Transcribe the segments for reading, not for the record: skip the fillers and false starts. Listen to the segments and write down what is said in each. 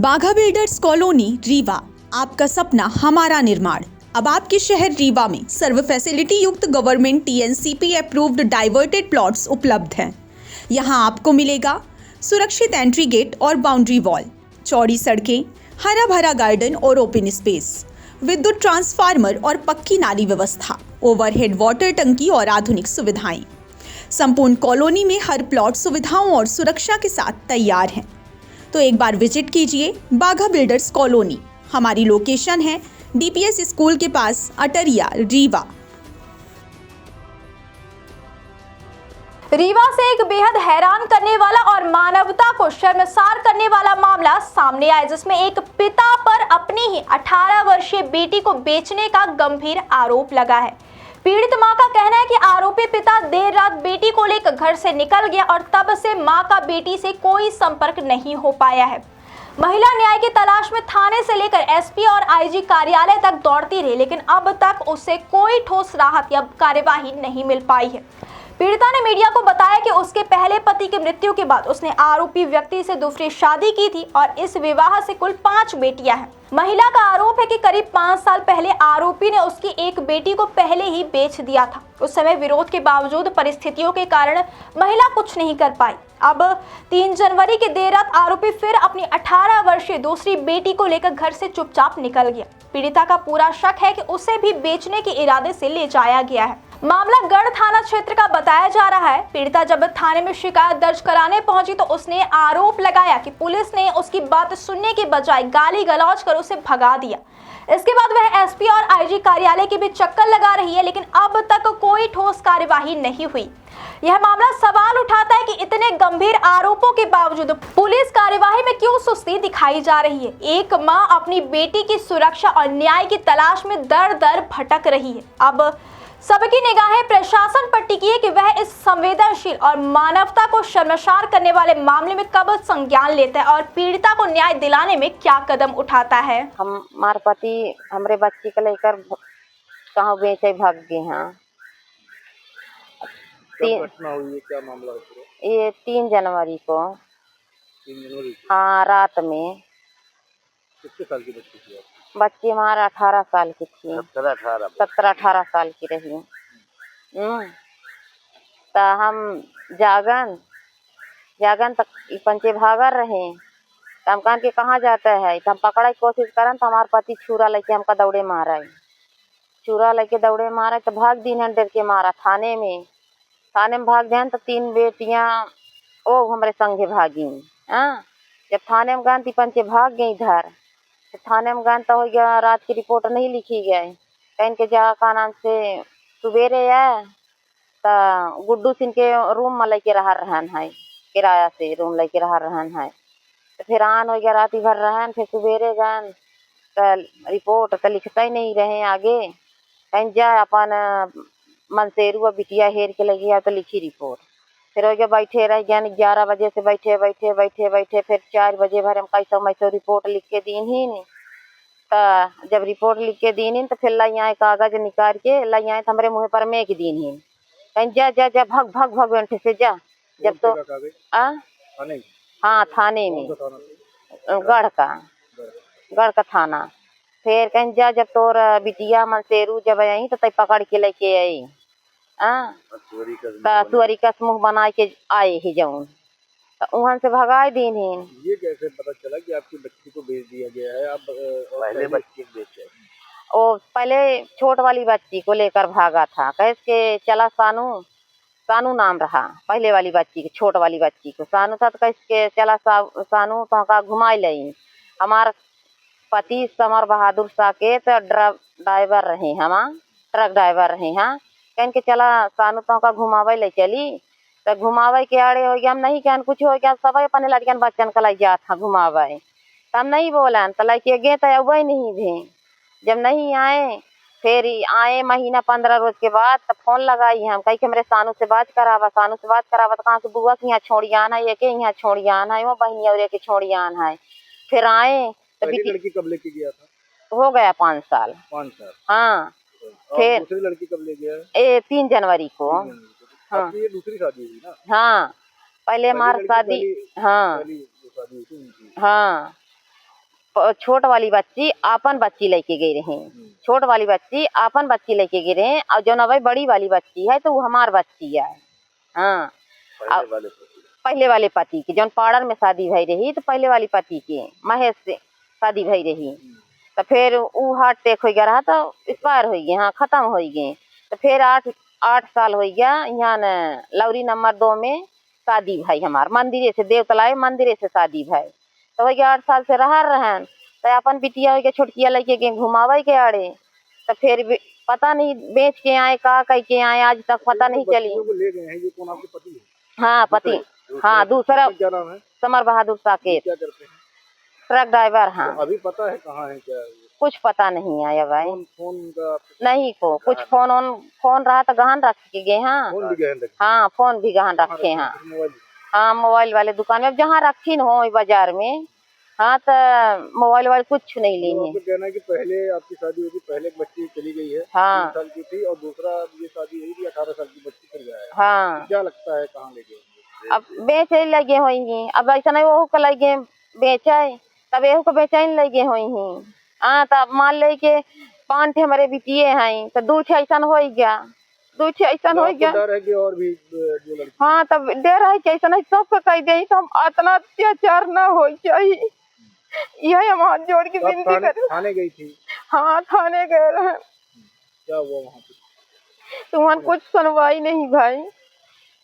बाघा builders colony Rewa, आपका सपना हमारा निर्माण। अब आपके शहर रीवा में सर्व फैसिलिटी युक्त government TNCP approved diverted plots उपलब्ध हैं। यहां आपको मिलेगा सुरक्षित एंट्री गेट और बाउंड्री वॉल, चौड़ी सड़कें, हरा भरा गार्डन और ओपन स्पेस, विद्युत ट्रांसफार्मर और पक्की नाली व्यवस्था, ओवरहेड वाटर टंकी और आधुनिक सुविधाएं। संपूर्ण कॉलोनी में हर प्लॉट सुविधाओं और सुरक्षा के साथ तैयार है। तो एक बार विजिट कीजिए बाघा बिल्डर्स कॉलोनी। हमारी लोकेशन है डीपीएस स्कूल के पास, अटरिया, रीवा। रीवा से एक बेहद हैरान करने वाला और मानवता को शर्मसार करने वाला मामला सामने आया, जिसमें एक पिता पर अपनी ही 18 वर्षीय बेटी को बेचने का गंभीर आरोप लगा है। पीड़ित मां का कहना है कि आरोपी पिता देर रात बेटी को लेकर घर से निकल गया और तब से मां का बेटी से कोई संपर्क नहीं हो पाया है। महिला न्याय की तलाश में थाने से लेकर एसपी और आईजी कार्यालय तक दौड़ती रही, लेकिन अब तक उसे कोई ठोस राहत या कार्यवाही नहीं मिल पाई है। पीड़िता ने मीडिया को बताया कि उसके पहले पति की मृत्यु के बाद उसने आरोपी व्यक्ति से दूसरी शादी की थी और इस विवाह से कुल 5 बेटियां हैं। महिला का आरोप है कि करीब 5 साल पहले आरोपी ने उसकी एक बेटी को पहले ही बेच दिया था। उस समय विरोध के बावजूद परिस्थितियों के कारण महिला कुछ नहीं कर पाई। अब 3 जनवरी की देर रात आरोपी फिर अपनी 18 वर्षीय दूसरी बेटी को लेकर घर से चुपचाप निकल गया। पीड़िता का पूरा शक है कि उसे भी बेचने के इरादे से ले जाया गया है। मामला गढ़ थाना क्षेत्र का बताया जा रहा है। पीड़िता जब थाने में शिकायत दर्ज कराने पहुंची तो उसने आरोप लगाया कि पुलिस ने उसकी बात सुनने के बजाय गाली गलौज कर उसे भगा दिया। इसके बाद वह एसपी और आईजी कार्यालय की भी चक्कर लगा रही है, लेकिन अब तक कोई ठोस कार्यवाही नहीं हुई। यह मामला सवाल उठाता है कि इतने गंभीर आरोपों के बावजूद पुलिस कार्यवाही में क्यों सुस्ती दिखाई जा रही है। एक मां अपनी बेटी की सुरक्षा और न्याय की तलाश में दर दर भटक रही है। अब सबकी निगाहें प्रशासन पर टिकी है कि वह इस संवेदनशील और मानवता को शर्मसार करने वाले मामले में कब संज्ञान लेता है और पीड़िता को न्याय दिलाने में क्या कदम उठाता है। हमारे पति हमरे बच्ची को लेकर कहाँ बेचे भाग गए हैं। घटना हुई है, क्या मामला है? ये 3 जनवरी को। 3 जनवरी? हाँ, रात में। कितने साल की बच्ची थी? बच्ची हमारा 18 साल की थी। 17-18 साल की रही। तो हम जागन तक पंचे भागर रहे। तो हम कहन के कहाँ जाता है, तो हम पकड़े की कोशिश करन तो हमारे पति छुरा लेके हमका दौड़े मारा। छुरा लेके दौड़े मारा तो भाग दीन डर के मारा। थाने में भाग दें तो 3 बेटियां ओ हमारे संगे भागी। जब थाने में गए पंचे भाग गई इधर। तो थाने में गए तो हो गया, रात की रिपोर्ट नहीं लिखी गई। कहीं के जा का नाम से सुबेरे है तो गुड्डू सिंह के रूम में लेके रह रहन है, किराया से रूम लेके रह रहन है। तो फिर आन हो गया, रात भर रहन। फिर सुबेरे गए तो रिपोर्ट तो लिखता ही नहीं रहे आगे। कहीं जा अपन मनसेरू बिटिया हेर के लगी तो लिखी रिपोर्ट। फिर हो गया बैठे रह गए 11 बजे से बैठे फिर 4 बजे भर हम कैसे रिपोर्ट लिख के दीन ही नहीं। तो जब रिपोर्ट लिख के दीन ही तो फिर लाई आए कागज निकाल के लाई आए तो हमारे मुँह पर में के दीन ही। कहीं जा भग अंठे से जा। जब तो हाँ, थाने में गढ़ का थाना। फिर कहीं जा जब तोर बिटिया मनसेरू जब आई तो तय पकड़ के लेके आई। सुअरी का मुँह बना के आए ही जाऊन तो वहां से भगाए दीन ही। ये कैसे पता चला कि आपकी बच्ची को बेच दिया गया है? आप पहले बच्ची को बेचे? ओ पहले छोट वाली बच्ची को लेकर भागा था। कैसे चला सानू नाम रहा पहले वाली बच्ची के, छोट वाली बच्ची को सानू था। तो कैसे चला सानू तो घुमाई लई। हमार पति समर बहादुर साके तो ड्राइवर रहे, हम ट्रक ड्राइवर रहे। हाँ, कहीं के चला सानू तो घुमावे ले चली। तो घुमावे के आड़े हो गया, हम नहीं कहन कुछ हो गया, सब अपने लड़कियन बच्चन का लाई जात था घुमावे। तो हम नहीं बोलन तो लड़के गे तो अब नहीं भी। जब नहीं आए फिर आए महीना 15 रोज के बाद तो फोन लगाई हम कहीं के मेरे सानू से बात करावा तो कहाँ से बुआ के यहाँ छोड़ियान है, एक यहाँ छोड़ियान है, वो बहनी और एक छोड़ियान है। फिर आए तो लड़की कब लेके गया था? हो गया 5 साल। 5 साल? हाँ। फिर दूसरी लड़की कब ले गया? 3 जनवरी को। हाँ, ये दूसरी शादी हुई ना? हाँ, पहले हमारी शादी। हाँ, छोट वाली बच्ची आपन बच्ची लेके गई रही, छोट वाली बच्ची आपन बच्ची लेके गई रही, और जो नवे बड़ी वाली बच्ची है तो वो हमार बच्ची है। हाँ, पहले वाले पति की, जो पाड़र में शादी भई रही तो पहले वाली पति की महेश से शादी भई रही, तो फिर वो हार्ट अटैक हो गया रहा तो एक्सपायर हो गए, हाँ खत्म हो गए। तो फिर 8 साल हो गया यहाँ न लौरी नंबर 2 में शादी भाई हमार मंदिरे से, देवतलाए मंदिरे से शादी भाई। तो हो गया 8 साल से रह रहन, तो अपन बिटिया हो गया छोटकिया लेके गए घुमावे के आड़े, तो फिर पता नहीं बेच के आए का कह के आए, आज तक पता नहीं चली। ले गए हैं, ये कौन आपके पति है? हाँ पति, हाँ दूसरा क्या नाम है? समर बहादुर साकेत, क्या करते हैं? Truck driver. हाँ तो अभी पता है कहाँ है क्या? कुछ पता नहीं आया भाई, फोन का नहीं को कुछ फोन रहा तो गहन रख के गए। हाँ फोन भी गहन रखे? हाँ फोन भी गहन रखे हैं। हाँ मोबाइल वाले दुकान में जहाँ रखी न हो बाजार में, हाँ तो मोबाइल वाले कुछ नहीं लेंगे। तो कहना है कि पहले आपकी शादी हुई, पहले एक बच्ची चली गई है, हाँ 3 साल की थी, और दूसरा ये शादी हुई थी 18 साल की बच्ची फिर गया है। हाँ क्या लगता है कहाँ ले गए? अब बेचे लगे होंगी, अब ऐसा नहीं वो लगे बेचे तब एहू को बेचैन लगे होंगी। हाँ तब मान ले के 5 ठे हमारे बिटिए हैं तो 2 ठे ऐसा हो गया, 2 ठे ऐसा हो गया। डर है कि और भी जो लड़की? हाँ तब डर है कि ऐसा नहीं सबको कह दे तो हम इतना अत्याचार न हो चाहिए, यही हम हाथ जोड़ के विनती करें। थाने गई थी? हाँ थाने गए रहे। क्या हुआ वहाँ पे? तुम्हारे कुछ सुनवाई नहीं भाई।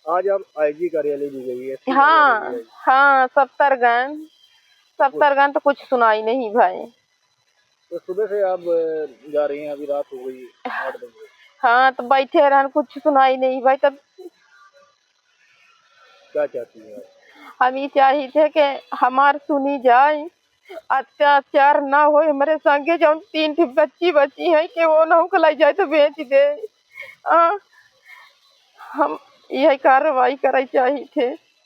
आज आप आईजी कार्यालय भी गई है? हाँ हाँ 70 गन तो कुछ सुनाई नहीं भाई। तो सुबह से आप जा रही हैं, अभी रात हो गई 8 बजे। हाँ तो बैठे रहन कुछ सुनाई नहीं भाई। तब क्या चाहती है? हम ये चाहिए थे कि हमार सुनी जाए, अत्याचार ना हो हमारे संगे, जो 3 ठे बच्ची बची है कि वो ना हमको लाई जाए तो बेच दे। हम यही कार्रवाई करे चाहिए थे।